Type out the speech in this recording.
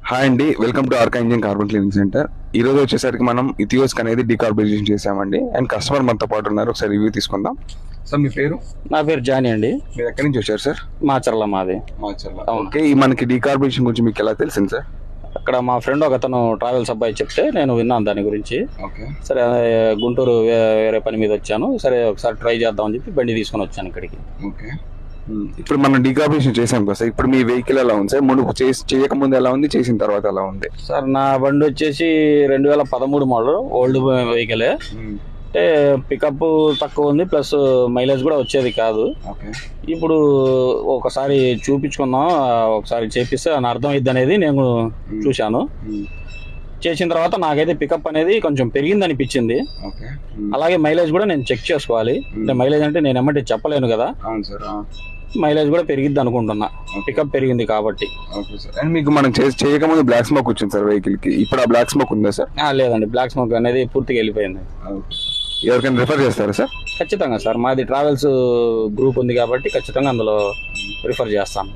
Hi అండి, welcome to Arka engine carbon cleaning centre. ఈ రోజు వచ్చేసరికి మనం ఇథియోస్క్ అనేది డీకార్బనైజేషన్ చేసామండి. అండ్ కస్టమర్ మనతో పాటు ఉన్నారు, ఒకసారి రివ్యూ తీసుకుందాం. సార్ మీ పేరు? నా పేరు జానీ అండి. మీరు ఎక్కడి నుంచి వచ్చారు సార్? మాచర్ల మాది. ఓకే, ఈ మనకి డీకార్బనైజేషన్ గురించి మీకు ఎలా తెలిసింది సార్? అక్కడ మా ఫ్రెండ్ ఒకతను ట్రావెల్స్ అబ్బాయి చెప్తే నేను విన్నాను దాని గురించి. ఓకే, సరే గుంటూరు వేరే పని మీద వచ్చాను, సరే ఒకసారి ట్రై చేద్దామని చెప్పి బండి తీసుకొని వచ్చాను ఇక్కడికి. ఓకే, ఇప్పుడు మనం డీకార్బనైజేషన్ చేసాం కదా సార్, ఇప్పుడు మీ వెహికల్ ఎలా ఉంది సార్? ముందు చేయకముందు ఎలా ఉంది, చేసిన తర్వాత ఎలా ఉంది? సార్ నా బండి వచ్చేసి 2013 మోడల్, ఓల్డ్ వెహికలే. అంటే పికప్ తక్కువ ఉంది, ప్లస్ మైలేజ్ కూడా వచ్చేది కాదు. ఓకే, ఇప్పుడు ఒకసారి చూపించుకుందాం, ఒకసారి చేపిస్తే అని అర్థమైద్ది అనేది నేను చూశాను. చేసిన తర్వాత నాకైతే పికప్ అనేది కొంచెం పెరిగింది అనిపించింది. అలాగే మైలేజ్ కూడా నేను చెక్ చేసుకోవాలి. అంటే మైలేజ్ అంటే నేను ఎమ్మటి చెప్పలేను కదా. అవును సార్, మైలేజ్ కూడా పెరిగిద్ది అనుకుంటున్నా, పికప్ పెరిగింది కాబట్టి. Okay sir. అండ్ మీకు మనం చేయకముందు బ్లాక్ స్మోక్ వచ్చింది సార్ వెహికల్ కి, ఇప్పుడు ఆ బ్లాక్ స్మోక్ ఉందా సార్? లేదండి, బ్లాక్ స్మోక్ అనేది పూర్తిగా వెళ్ళిపోయింది. ఎవరికైనా రిఫర్ చేస్తారా సార్? ఖచ్చితంగా సార్, మాది ట్రావెల్స్ గ్రూప్ ఉంది కాబట్టి ఖచ్చితంగా అందులో రిఫర్ చేస్తాను.